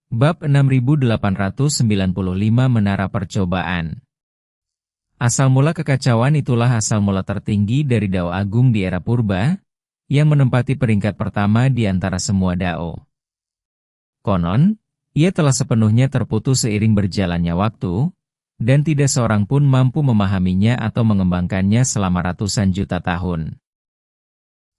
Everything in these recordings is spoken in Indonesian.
Bab 6895 Menara Percobaan. Asal mula kekacauan itulah asal mula tertinggi dari Dao Agung di era purba, yang menempati peringkat pertama di antara semua Dao. Konon, ia telah sepenuhnya terputus seiring berjalannya waktu, dan tidak seorang pun mampu memahaminya atau mengembangkannya selama ratusan juta tahun.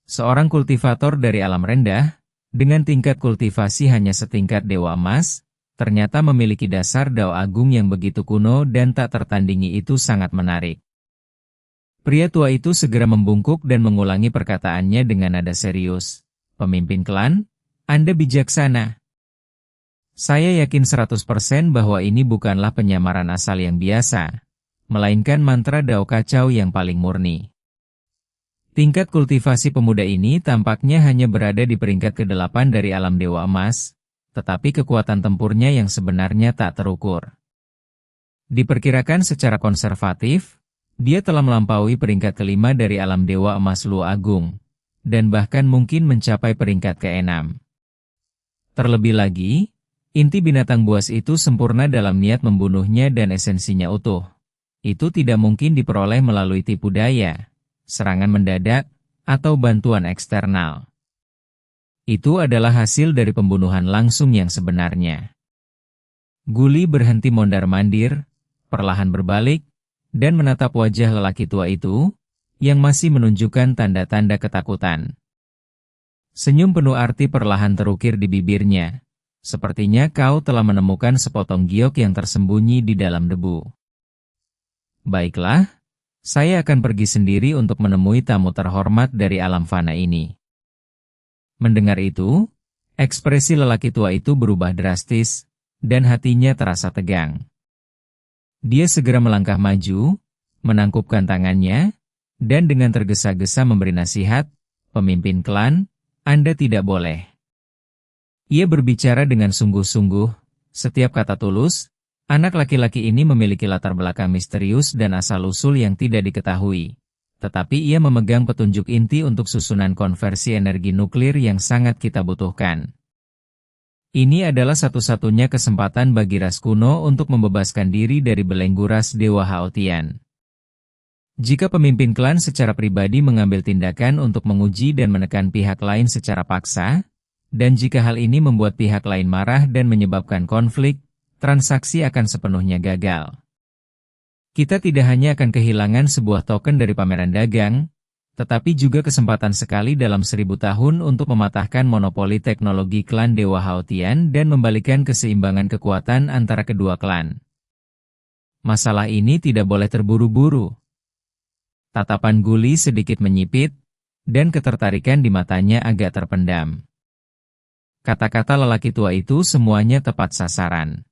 Seorang kultivator dari alam rendah, dengan tingkat kultivasi hanya setingkat Dewa Emas, ternyata memiliki dasar Dao Agung yang begitu kuno dan tak tertandingi. Itu sangat menarik. Pria tua itu segera membungkuk dan mengulangi perkataannya dengan nada serius. Pemimpin klan, Anda bijaksana. Saya yakin 100% bahwa ini bukanlah penyamaran asal yang biasa, melainkan mantra Dao Kacau yang paling murni. Tingkat kultivasi pemuda ini tampaknya hanya berada di peringkat ke-8 dari alam Dewa Emas, tetapi kekuatan tempurnya yang sebenarnya tak terukur. Diperkirakan secara konservatif, dia telah melampaui peringkat ke-5 dari alam Dewa Emas Lu Agung, dan bahkan mungkin mencapai peringkat ke-6. Terlebih lagi, inti binatang buas itu sempurna dalam niat membunuhnya dan esensinya utuh. Itu tidak mungkin diperoleh melalui tipu daya, serangan mendadak, atau bantuan eksternal. Itu adalah hasil dari pembunuhan langsung yang sebenarnya. Guli berhenti mondar-mandir, perlahan berbalik, dan menatap wajah lelaki tua itu, yang masih menunjukkan tanda-tanda ketakutan. Senyum penuh arti perlahan terukir di bibirnya. Sepertinya kau telah menemukan sepotong giok yang tersembunyi di dalam debu. Baiklah. Saya akan pergi sendiri untuk menemui tamu terhormat dari alam fana ini. Mendengar itu, ekspresi lelaki tua itu berubah drastis, dan hatinya terasa tegang. Dia segera melangkah maju, menangkupkan tangannya, dan dengan tergesa-gesa memberi nasihat, "Pemimpin klan, Anda tidak boleh." Ia berbicara dengan sungguh-sungguh, setiap kata tulus. Anak laki-laki ini memiliki latar belakang misterius dan asal-usul yang tidak diketahui. Tetapi ia memegang petunjuk inti untuk susunan konversi energi nuklir yang sangat kita butuhkan. Ini adalah satu-satunya kesempatan bagi ras kuno untuk membebaskan diri dari belenggu ras Dewa Haotian. Jika pemimpin klan secara pribadi mengambil tindakan untuk menguji dan menekan pihak lain secara paksa, dan jika hal ini membuat pihak lain marah dan menyebabkan konflik, transaksi akan sepenuhnya gagal. Kita tidak hanya akan kehilangan sebuah token dari pameran dagang, tetapi juga kesempatan sekali dalam 1000 tahun untuk mematahkan monopoli teknologi klan Dewa Haotian dan membalikan keseimbangan kekuatan antara kedua klan. Masalah ini tidak boleh terburu-buru. Tatapan Guli sedikit menyipit, dan ketertarikan di matanya agak terpendam. Kata-kata lelaki tua itu semuanya tepat sasaran.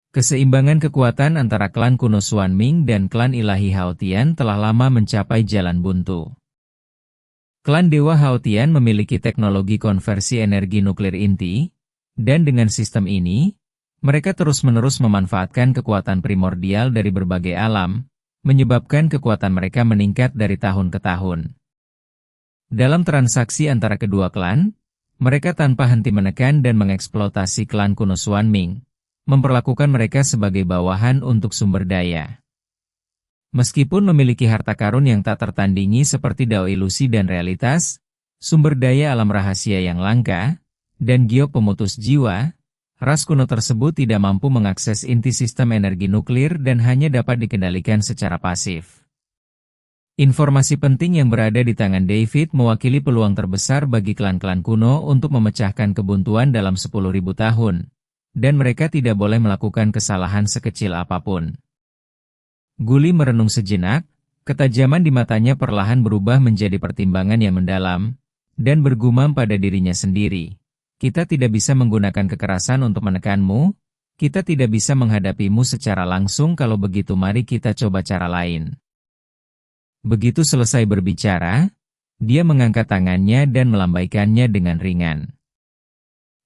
Keseimbangan kekuatan antara klan kuno Xuanming dan klan ilahi Haotian telah lama mencapai jalan buntu. Klan Dewa Haotian memiliki teknologi konversi energi nuklir inti, dan dengan sistem ini, mereka terus-menerus memanfaatkan kekuatan primordial dari berbagai alam, menyebabkan kekuatan mereka meningkat dari tahun ke tahun. Dalam transaksi antara kedua klan, mereka tanpa henti menekan dan mengeksploitasi klan kuno Xuanming, memperlakukan mereka sebagai bawahan untuk sumber daya. Meskipun memiliki harta karun yang tak tertandingi seperti Dao ilusi dan realitas, sumber daya alam rahasia yang langka, dan giok pemutus jiwa, ras kuno tersebut tidak mampu mengakses inti sistem energi nuklir dan hanya dapat dikendalikan secara pasif. Informasi penting yang berada di tangan David mewakili peluang terbesar bagi klan-klan kuno untuk memecahkan kebuntuan dalam 10.000 tahun. Dan mereka tidak boleh melakukan kesalahan sekecil apapun. Guli merenung sejenak, ketajaman di matanya perlahan berubah menjadi pertimbangan yang mendalam, dan bergumam pada dirinya sendiri. Kita tidak bisa menggunakan kekerasan untuk menekanmu, kita tidak bisa menghadapimu secara langsung. Kalau begitu mari kita coba cara lain. Begitu selesai berbicara, dia mengangkat tangannya dan melambaikannya dengan ringan.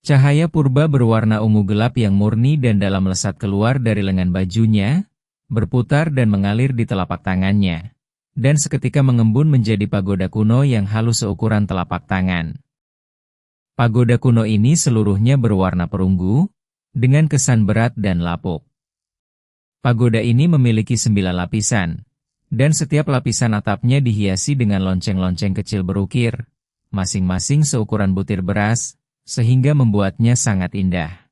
Cahaya purba berwarna ungu gelap yang murni dan dalam melesat keluar dari lengan bajunya, berputar dan mengalir di telapak tangannya, dan seketika mengembun menjadi pagoda kuno yang halus seukuran telapak tangan. Pagoda kuno ini seluruhnya berwarna perunggu, dengan kesan berat dan lapuk. Pagoda ini memiliki 9 lapisan, dan setiap lapisan atapnya dihiasi dengan lonceng-lonceng kecil berukir, masing-masing seukuran butir beras, sehingga membuatnya sangat indah.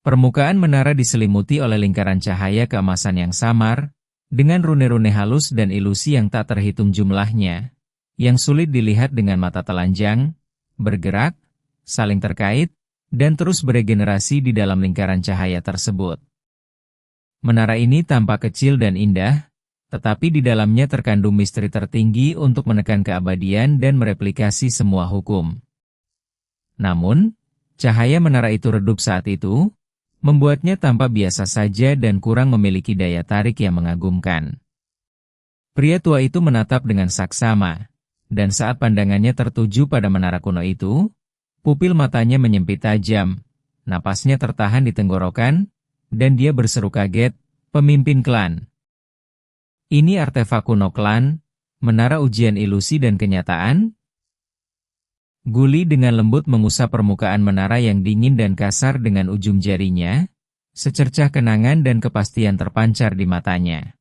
Permukaan menara diselimuti oleh lingkaran cahaya keemasan yang samar, dengan rune-rune halus dan ilusi yang tak terhitung jumlahnya, yang sulit dilihat dengan mata telanjang, bergerak, saling terkait, dan terus beregenerasi di dalam lingkaran cahaya tersebut. Menara ini tampak kecil dan indah, tetapi di dalamnya terkandung misteri tertinggi untuk menekan keabadian dan mereplikasi semua hukum. Namun, cahaya menara itu redup saat itu, membuatnya tampak biasa saja dan kurang memiliki daya tarik yang mengagumkan. Pria tua itu menatap dengan saksama, dan saat pandangannya tertuju pada menara kuno itu, pupil matanya menyempit tajam, napasnya tertahan di tenggorokan, dan dia berseru kaget, "Pemimpin klan." Ini artefak kuno klan, menara ujian ilusi dan kenyataan? Guli dengan lembut mengusap permukaan menara yang dingin dan kasar dengan ujung jarinya, secercah kenangan dan kepastian terpancar di matanya.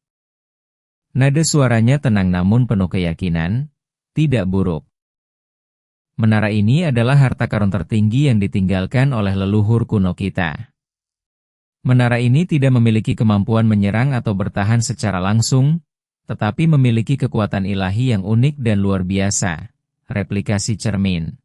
Nada suaranya tenang namun penuh keyakinan, tidak buruk. Menara ini adalah harta karun tertinggi yang ditinggalkan oleh leluhur kuno kita. Menara ini tidak memiliki kemampuan menyerang atau bertahan secara langsung, tetapi memiliki kekuatan ilahi yang unik dan luar biasa. Replikasi cermin.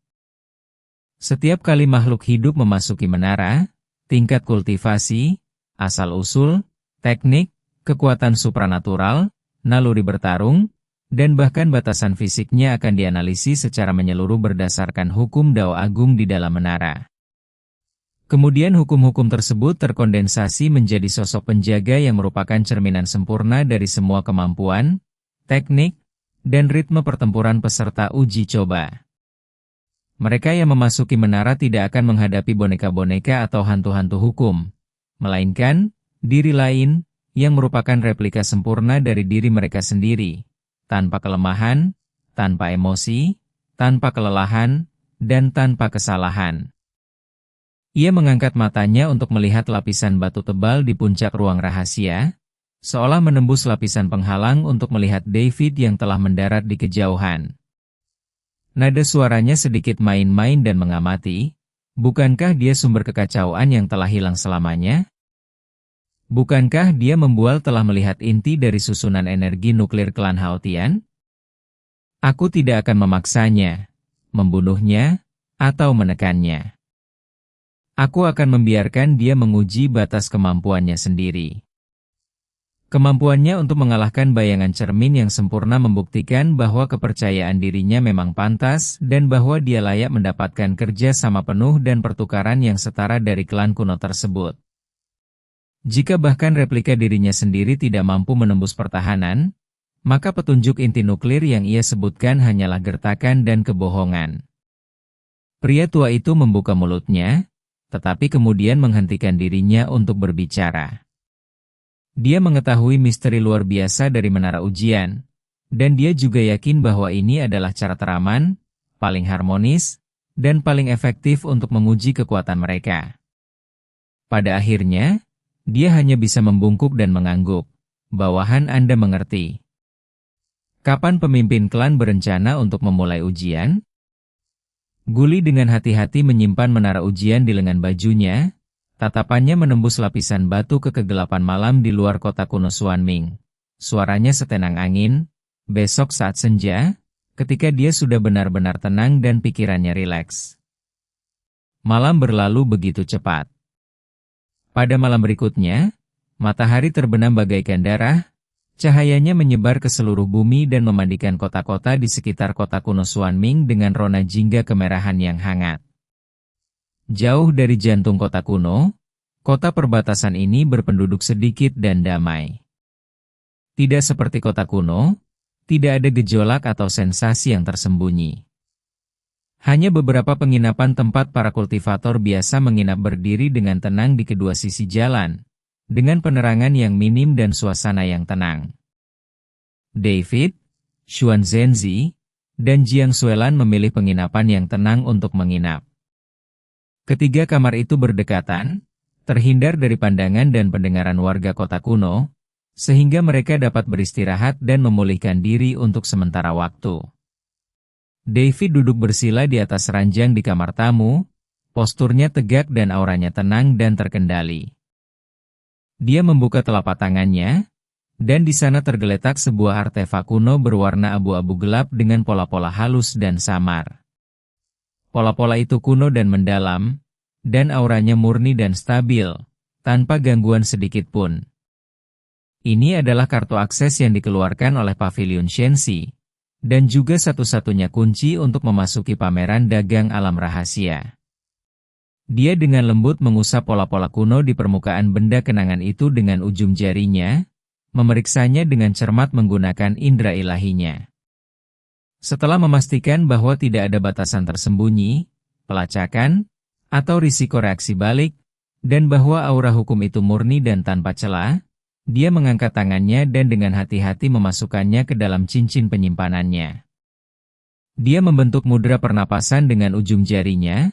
Setiap kali makhluk hidup memasuki menara, tingkat kultivasi, asal-usul, teknik, kekuatan supranatural, naluri bertarung, dan bahkan batasan fisiknya akan dianalisis secara menyeluruh berdasarkan hukum Dao Agung di dalam menara. Kemudian hukum-hukum tersebut terkondensasi menjadi sosok penjaga yang merupakan cerminan sempurna dari semua kemampuan, teknik, dan ritme pertempuran peserta uji coba. Mereka yang memasuki menara tidak akan menghadapi boneka-boneka atau hantu-hantu hukum, melainkan diri lain yang merupakan replika sempurna dari diri mereka sendiri, tanpa kelemahan, tanpa emosi, tanpa kelelahan, dan tanpa kesalahan. Ia mengangkat matanya untuk melihat lapisan batu tebal di puncak ruang rahasia, seolah menembus lapisan penghalang untuk melihat David yang telah mendarat di kejauhan. Nada suaranya sedikit main-main dan mengamati, bukankah dia sumber kekacauan yang telah hilang selamanya? Bukankah dia membual telah melihat inti dari susunan energi nuklir klan Haotian? Aku tidak akan memaksanya, membunuhnya, atau menekannya. Aku akan membiarkan dia menguji batas kemampuannya sendiri. Kemampuannya untuk mengalahkan bayangan cermin yang sempurna membuktikan bahwa kepercayaan dirinya memang pantas dan bahwa dia layak mendapatkan kerja sama penuh dan pertukaran yang setara dari klan kuno tersebut. Jika bahkan replika dirinya sendiri tidak mampu menembus pertahanan, maka petunjuk inti nuklir yang ia sebutkan hanyalah gertakan dan kebohongan. Pria tua itu membuka mulutnya, tetapi kemudian menghentikan dirinya untuk berbicara. Dia mengetahui misteri luar biasa dari menara ujian, dan dia juga yakin bahwa ini adalah cara teraman, paling harmonis, dan paling efektif untuk menguji kekuatan mereka. Pada akhirnya, dia hanya bisa membungkuk dan mengangguk. Bawahan Anda mengerti. Kapan pemimpin klan berencana untuk memulai ujian? Guli dengan hati-hati menyimpan menara ujian di lengan bajunya. Tatapannya menembus lapisan batu ke kegelapan malam di luar kota kuno Xuanming. Suaranya setenang angin, besok saat senja, ketika dia sudah benar-benar tenang dan pikirannya rileks. Malam berlalu begitu cepat. Pada malam berikutnya, matahari terbenam bagaikan darah, cahayanya menyebar ke seluruh bumi dan memandikan kota-kota di sekitar kota kuno Xuanming dengan rona jingga kemerahan yang hangat. Jauh dari jantung kota kuno, kota perbatasan ini berpenduduk sedikit dan damai. Tidak seperti kota kuno, tidak ada gejolak atau sensasi yang tersembunyi. Hanya beberapa penginapan tempat para kultivator biasa menginap berdiri dengan tenang di kedua sisi jalan, dengan penerangan yang minim dan suasana yang tenang. David, Xuan Zhenzi, dan Jiang Xuelan memilih penginapan yang tenang untuk menginap. Ketiga kamar itu berdekatan, terhindar dari pandangan dan pendengaran warga kota kuno, sehingga mereka dapat beristirahat dan memulihkan diri untuk sementara waktu. David duduk bersila di atas ranjang di kamar tamu, posturnya tegak dan auranya tenang dan terkendali. Dia membuka telapak tangannya, dan di sana tergeletak sebuah artefak kuno berwarna abu-abu gelap dengan pola-pola halus dan samar. Pola-pola itu kuno dan mendalam, dan auranya murni dan stabil, tanpa gangguan sedikit pun. Ini adalah kartu akses yang dikeluarkan oleh Pavilion Shenxi, dan juga satu-satunya kunci untuk memasuki pameran dagang alam rahasia. Dia dengan lembut mengusap pola-pola kuno di permukaan benda kenangan itu dengan ujung jarinya, memeriksanya dengan cermat menggunakan indera ilahinya. Setelah memastikan bahwa tidak ada batasan tersembunyi, pelacakan, atau risiko reaksi balik, dan bahwa aura hukum itu murni dan tanpa celah, dia mengangkat tangannya dan dengan hati-hati memasukkannya ke dalam cincin penyimpanannya. Dia membentuk mudra pernapasan dengan ujung jarinya,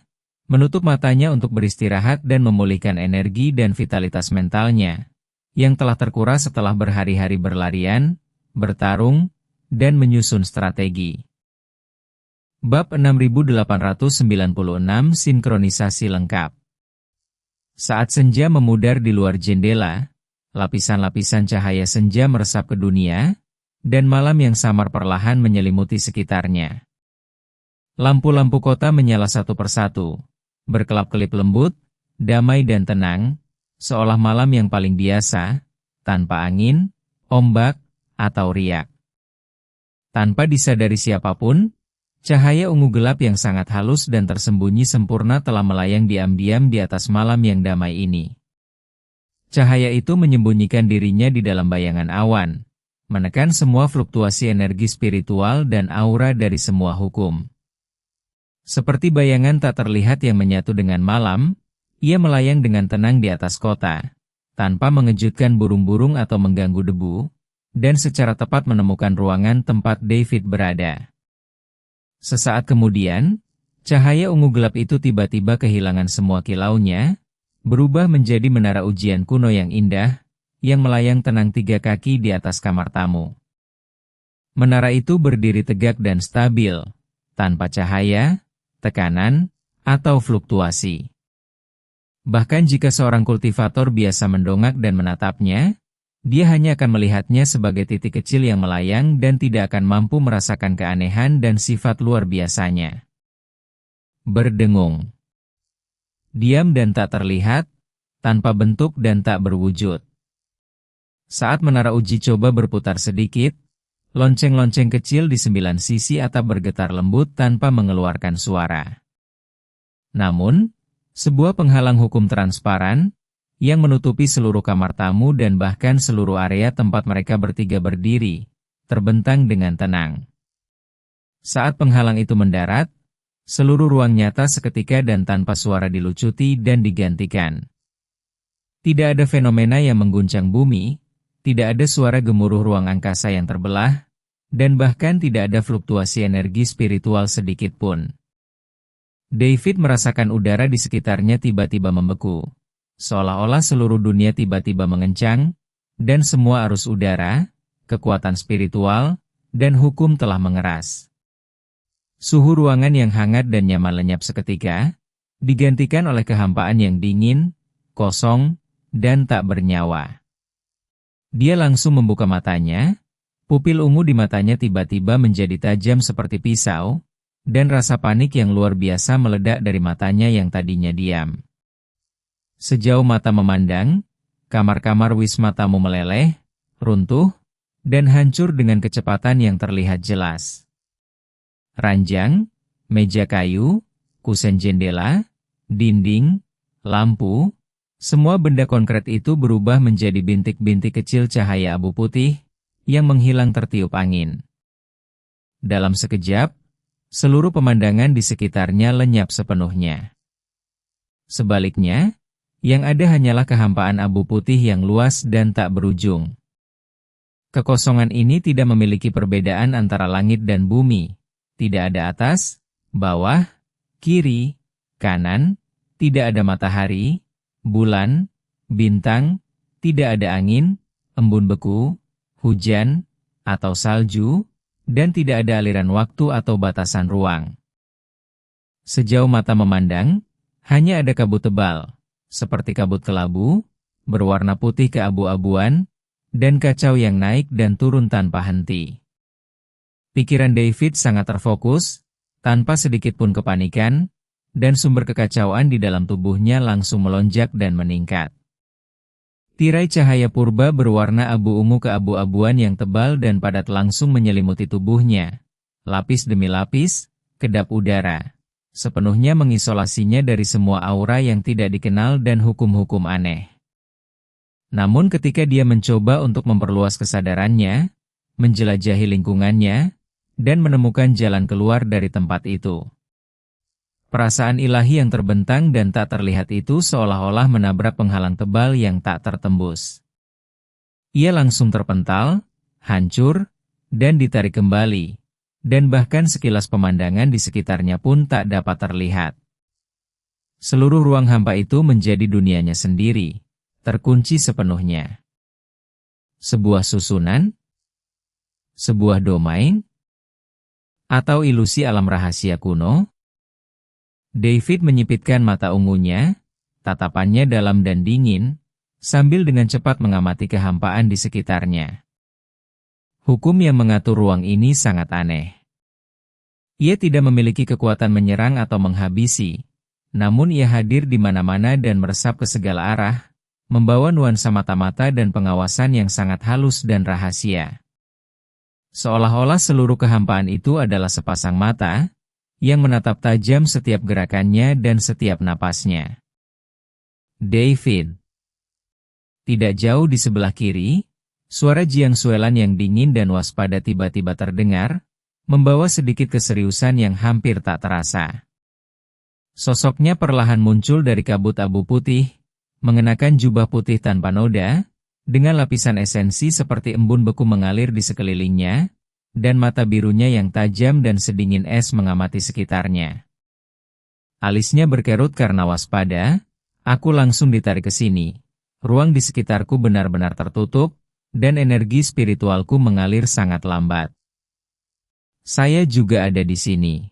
menutup matanya untuk beristirahat dan memulihkan energi dan vitalitas mentalnya, yang telah terkuras setelah berhari-hari berlarian, bertarung, dan menyusun strategi. Bab 6896 Sinkronisasi lengkap. Saat senja memudar di luar jendela, lapisan-lapisan cahaya senja meresap ke dunia, dan malam yang samar perlahan menyelimuti sekitarnya. Lampu-lampu kota menyala satu persatu, berkelap-kelip lembut, damai dan tenang, seolah malam yang paling biasa, tanpa angin, ombak, atau riak. Tanpa disadari siapapun, cahaya ungu gelap yang sangat halus dan tersembunyi sempurna telah melayang diam-diam di atas malam yang damai ini. Cahaya itu menyembunyikan dirinya di dalam bayangan awan, menekan semua fluktuasi energi spiritual dan aura dari semua hukum. Seperti bayangan tak terlihat yang menyatu dengan malam, ia melayang dengan tenang di atas kota, tanpa mengejutkan burung-burung atau mengganggu debu, dan secara tepat menemukan ruangan tempat David berada. Sesaat kemudian, cahaya ungu gelap itu tiba-tiba kehilangan semua kilaunya, berubah menjadi menara ujian kuno yang indah, yang melayang tenang 3 kaki di atas kamar tamu. Menara itu berdiri tegak dan stabil, tanpa cahaya, tekanan, atau fluktuasi. Bahkan jika seorang kultivator biasa mendongak dan menatapnya, dia hanya akan melihatnya sebagai titik kecil yang melayang dan tidak akan mampu merasakan keanehan dan sifat luar biasanya. Berdengung. Diam dan tak terlihat, tanpa bentuk dan tak berwujud. Saat menara uji coba berputar sedikit, lonceng-lonceng kecil di 9 sisi atap bergetar lembut tanpa mengeluarkan suara. Namun, sebuah penghalang hukum transparan, yang menutupi seluruh kamar tamu dan bahkan seluruh area tempat mereka bertiga berdiri, terbentang dengan tenang. Saat penghalang itu mendarat, seluruh ruang nyata seketika dan tanpa suara dilucuti dan digantikan. Tidak ada fenomena yang mengguncang bumi, tidak ada suara gemuruh ruang angkasa yang terbelah, dan bahkan tidak ada fluktuasi energi spiritual sedikit pun. David merasakan udara di sekitarnya tiba-tiba membeku. Seolah-olah seluruh dunia tiba-tiba mengencang, dan semua arus udara, kekuatan spiritual, dan hukum telah mengeras. Suhu ruangan yang hangat dan nyaman lenyap seketika, digantikan oleh kehampaan yang dingin, kosong, dan tak bernyawa. Dia langsung membuka matanya, pupil ungu di matanya tiba-tiba menjadi tajam seperti pisau, dan rasa panik yang luar biasa meledak dari matanya yang tadinya diam. Sejauh mata memandang, kamar-kamar wisma tamu meleleh, runtuh, dan hancur dengan kecepatan yang terlihat jelas. Ranjang, meja kayu, kusen jendela, dinding, lampu, semua benda konkret itu berubah menjadi bintik-bintik kecil cahaya abu putih, yang menghilang tertiup angin. Dalam sekejap, seluruh pemandangan di sekitarnya lenyap sepenuhnya. Sebaliknya, yang ada hanyalah kehampaan abu putih yang luas dan tak berujung. Kekosongan ini tidak memiliki perbedaan antara langit dan bumi. Tidak ada atas, bawah, kiri, kanan, tidak ada matahari, bulan, bintang, tidak ada angin, embun beku, hujan, atau salju, dan tidak ada aliran waktu atau batasan ruang. Sejauh mata memandang, hanya ada kabut tebal, seperti kabut kelabu, berwarna putih keabu-abuan, dan kacau yang naik dan turun tanpa henti. Pikiran David sangat terfokus, tanpa sedikit pun kepanikan, dan sumber kekacauan di dalam tubuhnya langsung melonjak dan meningkat. Tirai cahaya purba berwarna abu ungu keabu-abuan yang tebal dan padat langsung menyelimuti tubuhnya. Lapis demi lapis, kedap udara. Sepenuhnya mengisolasinya dari semua aura yang tidak dikenal dan hukum-hukum aneh. Namun ketika dia mencoba untuk memperluas kesadarannya, menjelajahi lingkungannya, dan menemukan jalan keluar dari tempat itu, perasaan ilahi yang terbentang dan tak terlihat itu seolah-olah menabrak penghalang tebal yang tak tertembus. Ia langsung terpental, hancur, dan ditarik kembali, dan bahkan sekilas pemandangan di sekitarnya pun tak dapat terlihat. Seluruh ruang hampa itu menjadi dunianya sendiri, terkunci sepenuhnya. Sebuah susunan? Sebuah domain? Atau ilusi alam rahasia kuno? David menyipitkan mata ungunya, tatapannya dalam dan dingin, sambil dengan cepat mengamati kehampaan di sekitarnya. Hukum yang mengatur ruang ini sangat aneh. Ia tidak memiliki kekuatan menyerang atau menghabisi, namun ia hadir di mana-mana dan meresap ke segala arah, membawa nuansa mata-mata dan pengawasan yang sangat halus dan rahasia. Seolah-olah seluruh kehampaan itu adalah sepasang mata, yang menatap tajam setiap gerakannya dan setiap napasnya. David. Tidak jauh di sebelah kiri, suara Jiang Xuelan yang dingin dan waspada tiba-tiba terdengar, membawa sedikit keseriusan yang hampir tak terasa. Sosoknya perlahan muncul dari kabut abu putih, mengenakan jubah putih tanpa noda, dengan lapisan esensi seperti embun beku mengalir di sekelilingnya, dan mata birunya yang tajam dan sedingin es mengamati sekitarnya. Alisnya berkerut karena waspada, aku langsung ditarik ke sini. Ruang di sekitarku benar-benar tertutup, dan energi spiritualku mengalir sangat lambat. Saya juga ada di sini.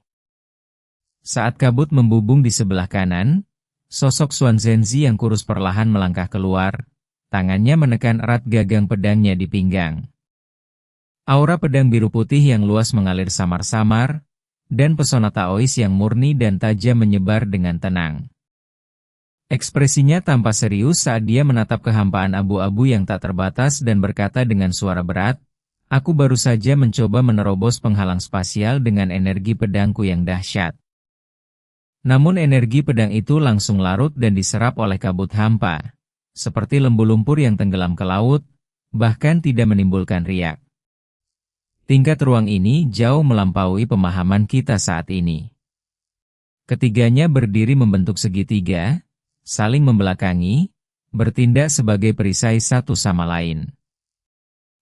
Saat kabut membubung di sebelah kanan, sosok Xuan Zhenzi yang kurus perlahan melangkah keluar, tangannya menekan erat gagang pedangnya di pinggang. Aura pedang biru putih yang luas mengalir samar-samar, dan pesona Taois yang murni dan tajam menyebar dengan tenang. Ekspresinya tampak serius saat dia menatap kehampaan abu-abu yang tak terbatas dan berkata dengan suara berat, "Aku baru saja mencoba menerobos penghalang spasial dengan energi pedangku yang dahsyat. Namun energi pedang itu langsung larut dan diserap oleh kabut hampa, seperti lembu lumpur yang tenggelam ke laut, bahkan tidak menimbulkan riak. Tingkat ruang ini jauh melampaui pemahaman kita saat ini." Ketiganya berdiri membentuk segitiga, saling membelakangi, bertindak sebagai perisai satu sama lain.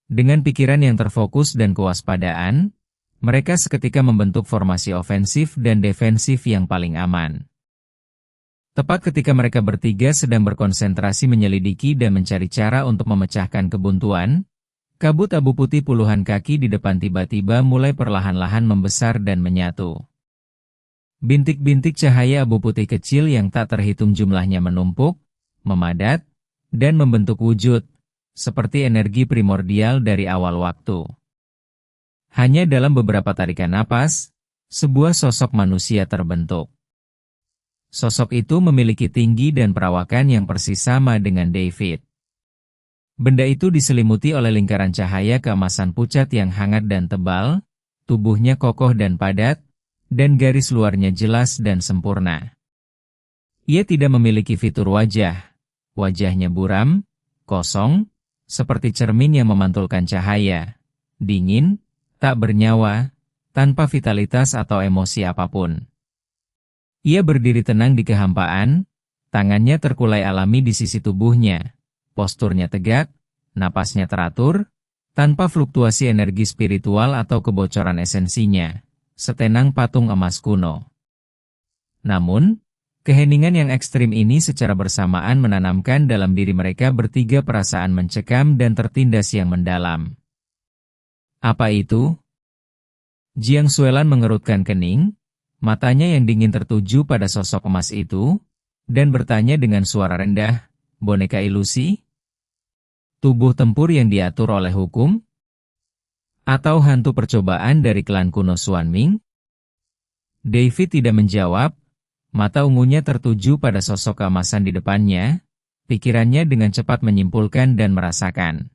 Dengan pikiran yang terfokus dan kewaspadaan, mereka seketika membentuk formasi ofensif dan defensif yang paling aman. Tepat ketika mereka bertiga sedang berkonsentrasi menyelidiki dan mencari cara untuk memecahkan kebuntuan, kabut abu putih puluhan kaki di depan tiba-tiba mulai perlahan-lahan membesar dan menyatu. Bintik-bintik cahaya abu putih kecil yang tak terhitung jumlahnya menumpuk, memadat, dan membentuk wujud, seperti energi primordial dari awal waktu. Hanya dalam beberapa tarikan napas, sebuah sosok manusia terbentuk. Sosok itu memiliki tinggi dan perawakan yang persis sama dengan David. Benda itu diselimuti oleh lingkaran cahaya keemasan pucat yang hangat dan tebal, tubuhnya kokoh dan padat, dan garis luarnya jelas dan sempurna. Ia tidak memiliki fitur wajah. Wajahnya buram, kosong, seperti cermin yang memantulkan cahaya, dingin, tak bernyawa, tanpa vitalitas atau emosi apapun. Ia berdiri tenang di kehampaan, tangannya terkulai alami di sisi tubuhnya, posturnya tegak, napasnya teratur, tanpa fluktuasi energi spiritual atau kebocoran esensinya, setenang patung emas kuno. Namun, Keheningan yang ekstrim ini secara bersamaan menanamkan dalam diri mereka bertiga perasaan mencekam dan tertindas yang mendalam. Apa itu? Jiang Xuelan mengerutkan kening, matanya yang dingin tertuju pada sosok emas itu, dan bertanya dengan suara rendah, boneka ilusi? Tubuh tempur yang diatur oleh hukum? Atau hantu percobaan dari klan kuno Xuanming? David tidak menjawab. Mata ungunya tertuju pada sosok keemasan di depannya, pikirannya dengan cepat menyimpulkan dan merasakan.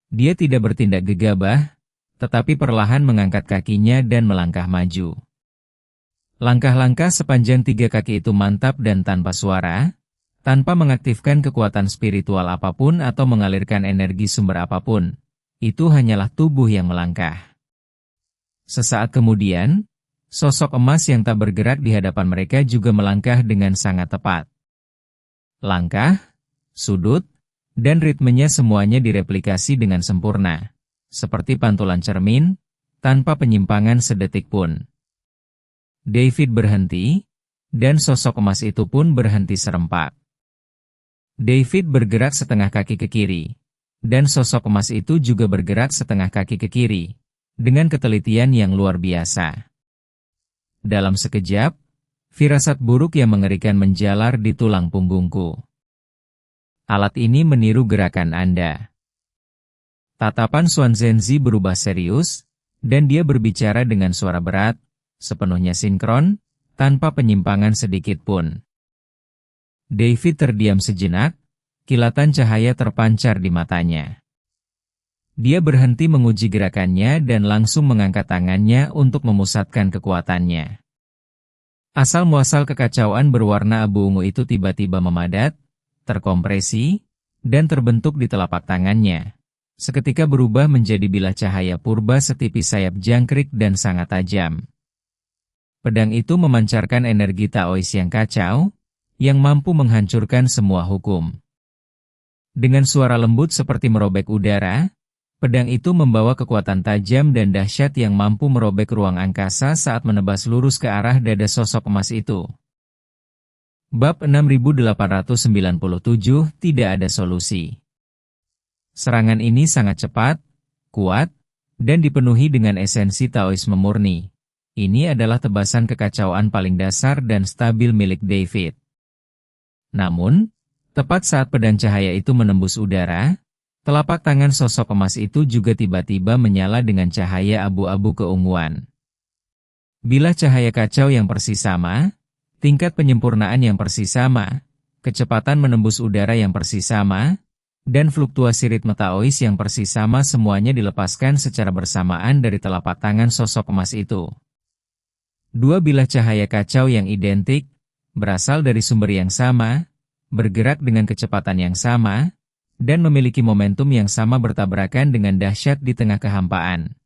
Dia tidak bertindak gegabah, tetapi perlahan mengangkat kakinya dan melangkah maju. Langkah-langkah sepanjang 3 kaki itu mantap dan tanpa suara, tanpa mengaktifkan kekuatan spiritual apapun atau mengalirkan energi sumber apapun. Itu hanyalah tubuh yang melangkah. Sesaat kemudian, sosok emas yang tak bergerak di hadapan mereka juga melangkah dengan sangat tepat. Langkah, sudut, dan ritmenya semuanya direplikasi dengan sempurna. Seperti pantulan cermin, tanpa penyimpangan sedetik pun. David berhenti, dan sosok emas itu pun berhenti serempak. David bergerak setengah kaki ke kiri, dan sosok emas itu juga bergerak setengah kaki ke kiri, dengan ketelitian yang luar biasa. Dalam sekejap, firasat buruk yang mengerikan menjalar di tulang punggungku. Alat ini meniru gerakan Anda. Tatapan Xuan Zhenzi berubah serius, dan dia berbicara dengan suara berat, sepenuhnya sinkron, tanpa penyimpangan sedikit pun. David terdiam sejenak, kilatan cahaya terpancar di matanya. Dia berhenti menguji gerakannya dan langsung mengangkat tangannya untuk memusatkan kekuatannya. Asal-muasal kekacauan berwarna abu ungu itu tiba-tiba memadat, terkompresi, dan terbentuk di telapak tangannya. Seketika berubah menjadi bilah cahaya purba setipis sayap jangkrik dan sangat tajam. Pedang itu memancarkan energi Taois yang kacau, yang mampu menghancurkan semua hukum. Dengan suara lembut seperti merobek udara, pedang itu membawa kekuatan tajam dan dahsyat yang mampu merobek ruang angkasa saat menebas lurus ke arah dada sosok emas itu. Bab 6897, tidak ada solusi. Serangan ini sangat cepat, kuat, dan dipenuhi dengan esensi Taoisme murni. Ini adalah tebasan kekacauan paling dasar dan stabil milik David. Namun, tepat saat pedang cahaya itu menembus udara, telapak tangan sosok emas itu juga tiba-tiba menyala dengan cahaya abu-abu keunguan. Bilah cahaya kacau yang persis sama, tingkat penyempurnaan yang persis sama, kecepatan menembus udara yang persis sama, dan fluktuasi ritme Taois yang persis sama semuanya dilepaskan secara bersamaan dari telapak tangan sosok emas itu. Dua bilah cahaya kacau yang identik, berasal dari sumber yang sama, bergerak dengan kecepatan yang sama, dan memiliki momentum yang sama bertabrakan dengan dahsyat di tengah kehampaan.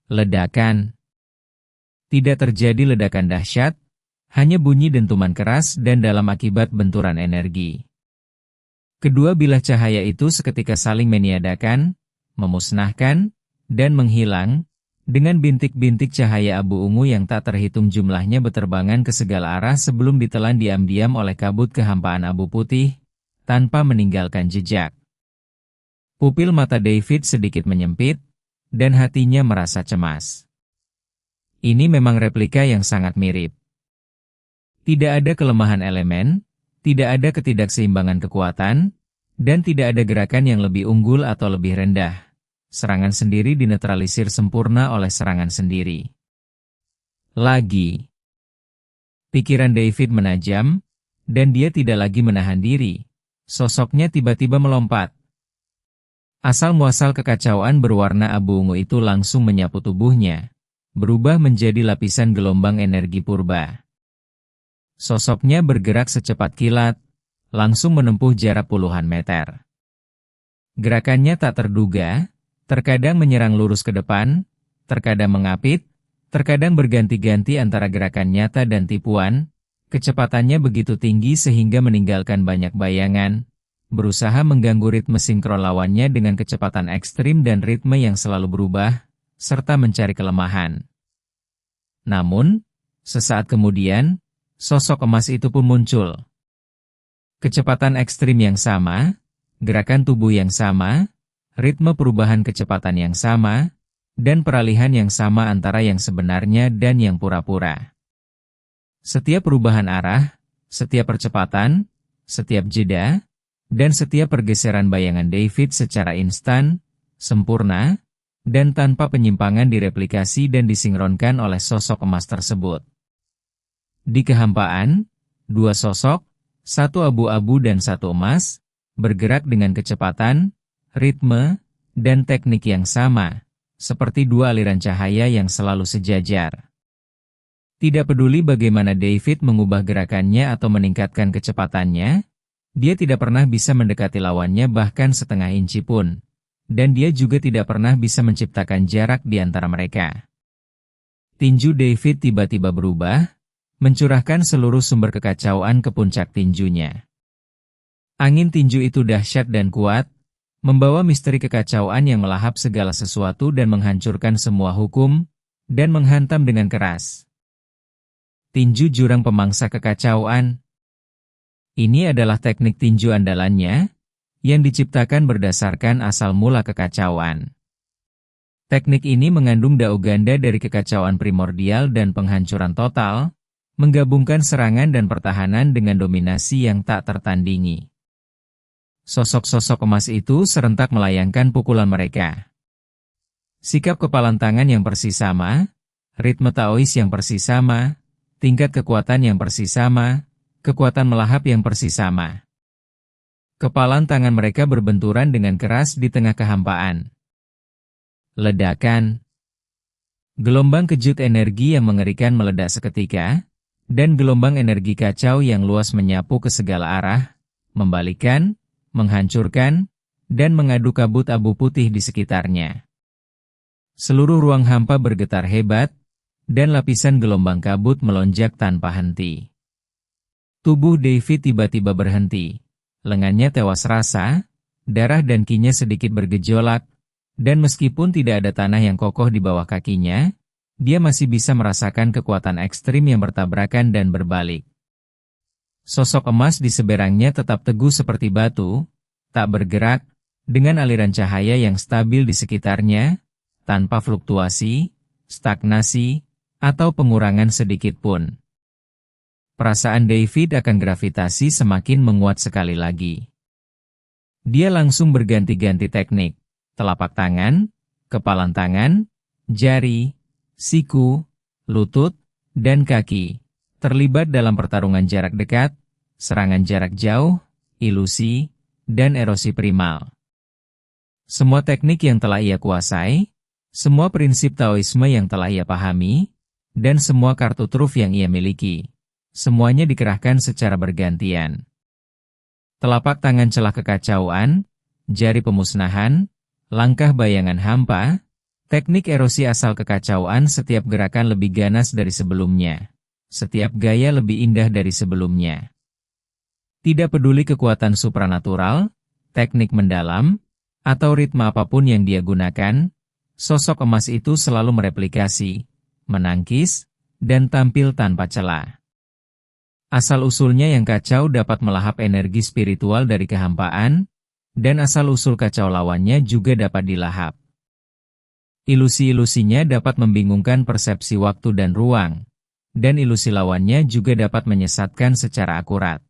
Ledakan. Tidak terjadi ledakan dahsyat, hanya bunyi dentuman keras dan dalam akibat benturan energi. Kedua bilah cahaya itu seketika saling meniadakan, memusnahkan, dan menghilang, dengan bintik-bintik cahaya abu ungu yang tak terhitung jumlahnya beterbangan ke segala arah sebelum ditelan diam-diam oleh kabut kehampaan abu putih, tanpa meninggalkan jejak. Pupil mata David sedikit menyempit, dan hatinya merasa cemas. Ini memang replika yang sangat mirip. Tidak ada kelemahan elemen, tidak ada ketidakseimbangan kekuatan, dan tidak ada gerakan yang lebih unggul atau lebih rendah. Serangan sendiri dinetralisir sempurna oleh serangan sendiri. Lagi. Pikiran David menajam, dan dia tidak lagi menahan diri. Sosoknya tiba-tiba melompat. Asal-muasal kekacauan berwarna abu ungu itu langsung menyapu tubuhnya, berubah menjadi lapisan gelombang energi purba. Sosoknya bergerak secepat kilat, langsung menempuh jarak puluhan meter. Gerakannya tak terduga, terkadang menyerang lurus ke depan, terkadang mengapit, terkadang berganti-ganti antara gerakan nyata dan tipuan. Kecepatannya begitu tinggi sehingga meninggalkan banyak bayangan, berusaha mengganggu ritme sinkron lawannya dengan kecepatan ekstrim dan ritme yang selalu berubah, serta mencari kelemahan. Namun, sesaat kemudian, sosok emas itu pun muncul. Kecepatan ekstrim yang sama, gerakan tubuh yang sama, ritme perubahan kecepatan yang sama, dan peralihan yang sama antara yang sebenarnya dan yang pura-pura. Setiap perubahan arah, setiap percepatan, setiap jeda, dan setiap pergeseran bayangan David secara instan, sempurna, dan tanpa penyimpangan direplikasi dan disinkronkan oleh sosok emas tersebut. Di kehampaan, dua sosok, satu abu-abu dan satu emas, bergerak dengan kecepatan, ritme, dan teknik yang sama, seperti dua aliran cahaya yang selalu sejajar. Tidak peduli bagaimana David mengubah gerakannya atau meningkatkan kecepatannya, dia tidak pernah bisa mendekati lawannya bahkan setengah inci pun, dan dia juga tidak pernah bisa menciptakan jarak di antara mereka. Tinju David tiba-tiba berubah, mencurahkan seluruh sumber kekacauan ke puncak tinjunya. Angin tinju itu dahsyat dan kuat, membawa misteri kekacauan yang melahap segala sesuatu dan menghancurkan semua hukum, dan menghantam dengan keras. Tinju jurang pemangsa kekacauan. Ini adalah teknik tinju andalannya, yang diciptakan berdasarkan asal mula kekacauan. Teknik ini mengandung dao ganda dari kekacauan primordial dan penghancuran total, menggabungkan serangan dan pertahanan dengan dominasi yang tak tertandingi. Sosok-sosok emas itu serentak melayangkan pukulan mereka. Sikap kepalan tangan yang persis sama, ritme taois yang persis sama, tingkat kekuatan yang persis sama, kekuatan melahap yang persis sama. Kepalan tangan mereka berbenturan dengan keras di tengah kehampaan. Ledakan. Gelombang kejut energi yang mengerikan meledak seketika, dan gelombang energi kacau yang luas menyapu ke segala arah, membalikkan, menghancurkan, dan mengadu kabut abu putih di sekitarnya. Seluruh ruang hampa bergetar hebat, dan lapisan gelombang kabut melonjak tanpa henti. Tubuh David tiba-tiba berhenti, lengannya tewas rasa, darah dan kinya sedikit bergejolak, dan meskipun tidak ada tanah yang kokoh di bawah kakinya, dia masih bisa merasakan kekuatan ekstrim yang bertabrakan dan berbalik. Sosok emas di seberangnya tetap teguh seperti batu, tak bergerak, dengan aliran cahaya yang stabil di sekitarnya, tanpa fluktuasi, stagnasi, atau pengurangan sedikit pun. Perasaan David akan gravitasi semakin menguat sekali lagi. Dia langsung berganti-ganti teknik, telapak tangan, kepalan tangan, jari, siku, lutut, dan kaki, terlibat dalam pertarungan jarak dekat, serangan jarak jauh, ilusi, dan erosi primal. Semua teknik yang telah ia kuasai, semua prinsip Taoisme yang telah ia pahami, dan semua kartu truf yang ia miliki, semuanya dikerahkan secara bergantian. Telapak tangan celah kekacauan, jari pemusnahan, langkah bayangan hampa, teknik erosi asal kekacauan, setiap gerakan lebih ganas dari sebelumnya. Setiap gaya lebih indah dari sebelumnya. Tidak peduli kekuatan supranatural, teknik mendalam, atau ritme apapun yang dia gunakan, sosok emas itu selalu mereplikasi, menangkis, dan tampil tanpa celah. Asal-usulnya yang kacau dapat melahap energi spiritual dari kehampaan, dan asal-usul kacau lawannya juga dapat dilahap. Ilusi-ilusinya dapat membingungkan persepsi waktu dan ruang, dan ilusi lawannya juga dapat menyesatkan secara akurat.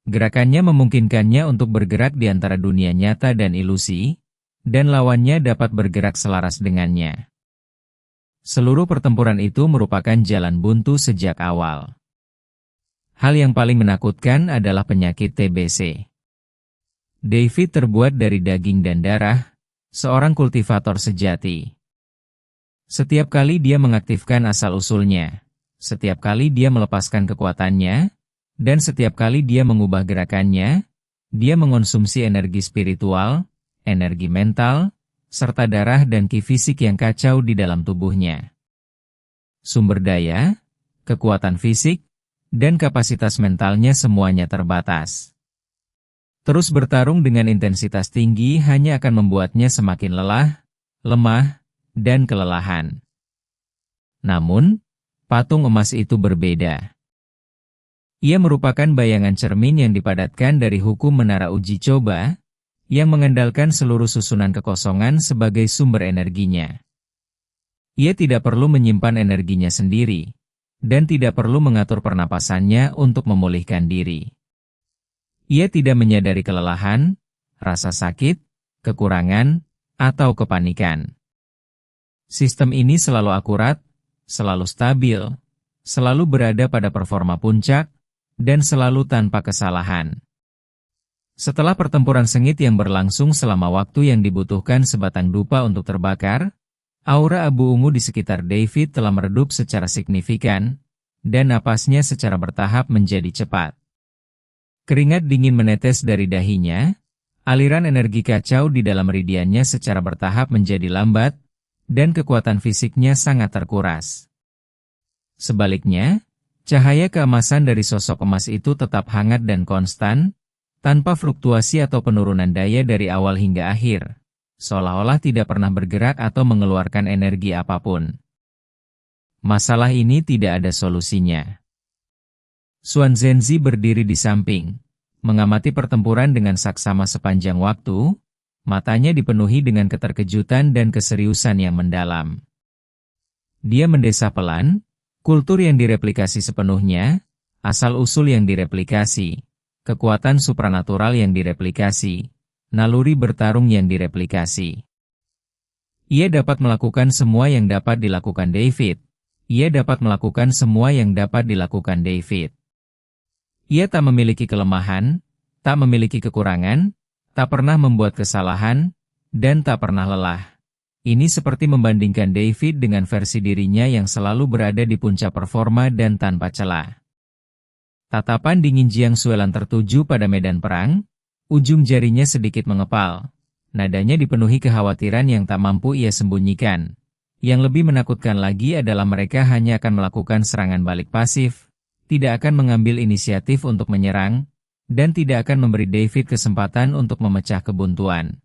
Gerakannya memungkinkannya untuk bergerak di antara dunia nyata dan ilusi, dan lawannya dapat bergerak selaras dengannya. Seluruh pertempuran itu merupakan jalan buntu sejak awal. Hal yang paling menakutkan adalah penyakit TBC. David terbuat dari daging dan darah, seorang kultivator sejati. Setiap kali dia mengaktifkan asal-usulnya, setiap kali dia melepaskan kekuatannya, dan setiap kali dia mengubah gerakannya, dia mengonsumsi energi spiritual, energi mental, serta darah dan ki fisik yang kacau di dalam tubuhnya. Sumber daya, kekuatan fisik, dan kapasitas mentalnya semuanya terbatas. Terus bertarung dengan intensitas tinggi hanya akan membuatnya semakin lelah, lemah, dan kelelahan. Namun, patung emas itu berbeda. Ia merupakan bayangan cermin yang dipadatkan dari hukum menara uji coba, yang mengandalkan seluruh susunan kekosongan sebagai sumber energinya. Ia tidak perlu menyimpan energinya sendiri, dan tidak perlu mengatur pernapasannya untuk memulihkan diri. Ia tidak menyadari kelelahan, rasa sakit, kekurangan, atau kepanikan. Sistem ini selalu akurat, selalu stabil, selalu berada pada performa puncak, dan selalu tanpa kesalahan. Setelah pertempuran sengit yang berlangsung selama waktu yang dibutuhkan sebatang dupa untuk terbakar, aura abu ungu di sekitar David telah meredup secara signifikan, dan napasnya secara bertahap menjadi cepat. Keringat dingin menetes dari dahinya, aliran energi kacau di dalam meridiannya secara bertahap menjadi lambat, dan kekuatan fisiknya sangat terkuras. Sebaliknya, cahaya keemasan dari sosok emas itu tetap hangat dan konstan, tanpa fluktuasi atau penurunan daya dari awal hingga akhir, seolah-olah tidak pernah bergerak atau mengeluarkan energi apapun. Masalah ini tidak ada solusinya. Xuan Zhenzi berdiri di samping, mengamati pertempuran dengan saksama sepanjang waktu, matanya dipenuhi dengan keterkejutan dan keseriusan yang mendalam. Dia mendesah pelan, kultur yang direplikasi sepenuhnya, asal-usul yang direplikasi, kekuatan supranatural yang direplikasi, naluri bertarung yang direplikasi. Ia dapat melakukan semua yang dapat dilakukan David. Ia dapat melakukan semua yang dapat dilakukan David. Ia tak memiliki kelemahan, tak memiliki kekurangan, tak pernah membuat kesalahan, dan tak pernah lelah. Ini seperti membandingkan David dengan versi dirinya yang selalu berada di puncak performa dan tanpa celah. Tatapan dingin Jiang Xuelan tertuju pada medan perang, ujung jarinya sedikit mengepal. Nadanya dipenuhi kekhawatiran yang tak mampu ia sembunyikan. Yang lebih menakutkan lagi adalah mereka hanya akan melakukan serangan balik pasif, tidak akan mengambil inisiatif untuk menyerang, dan tidak akan memberi David kesempatan untuk memecah kebuntuan.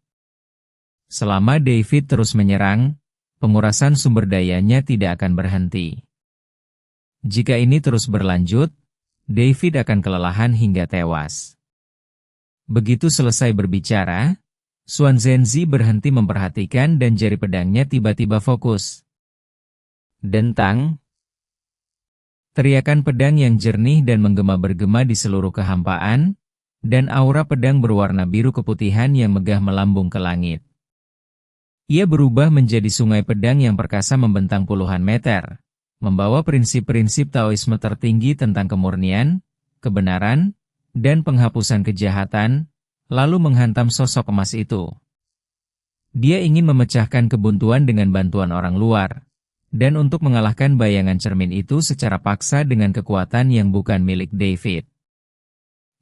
Selama David terus menyerang, pengurasan sumber dayanya tidak akan berhenti. Jika ini terus berlanjut, David akan kelelahan hingga tewas. Begitu selesai berbicara, Xuan Zhenzi berhenti memperhatikan dan jari pedangnya tiba-tiba fokus. Dentang! Teriakan pedang yang jernih dan menggema-bergema di seluruh kehampaan, dan aura pedang berwarna biru keputihan yang megah melambung ke langit. Ia berubah menjadi sungai pedang yang perkasa membentang puluhan meter, membawa prinsip-prinsip Taoisme tertinggi tentang kemurnian, kebenaran, dan penghapusan kejahatan, lalu menghantam sosok emas itu. Dia ingin memecahkan kebuntuan dengan bantuan orang luar, dan untuk mengalahkan bayangan cermin itu secara paksa dengan kekuatan yang bukan milik David.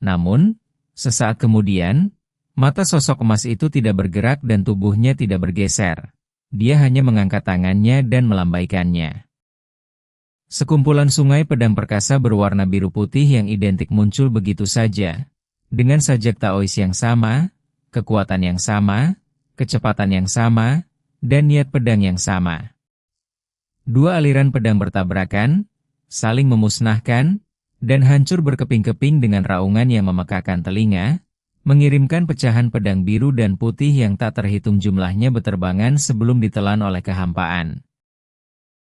Namun, sesaat kemudian, mata sosok emas itu tidak bergerak dan tubuhnya tidak bergeser. Dia hanya mengangkat tangannya dan melambaikannya. Sekumpulan sungai pedang perkasa berwarna biru putih yang identik muncul begitu saja, dengan sajak Taois yang sama, kekuatan yang sama, kecepatan yang sama, dan niat pedang yang sama. Dua aliran pedang bertabrakan, saling memusnahkan, dan hancur berkeping-keping dengan raungan yang memekakan telinga, mengirimkan pecahan pedang biru dan putih yang tak terhitung jumlahnya beterbangan sebelum ditelan oleh kehampaan.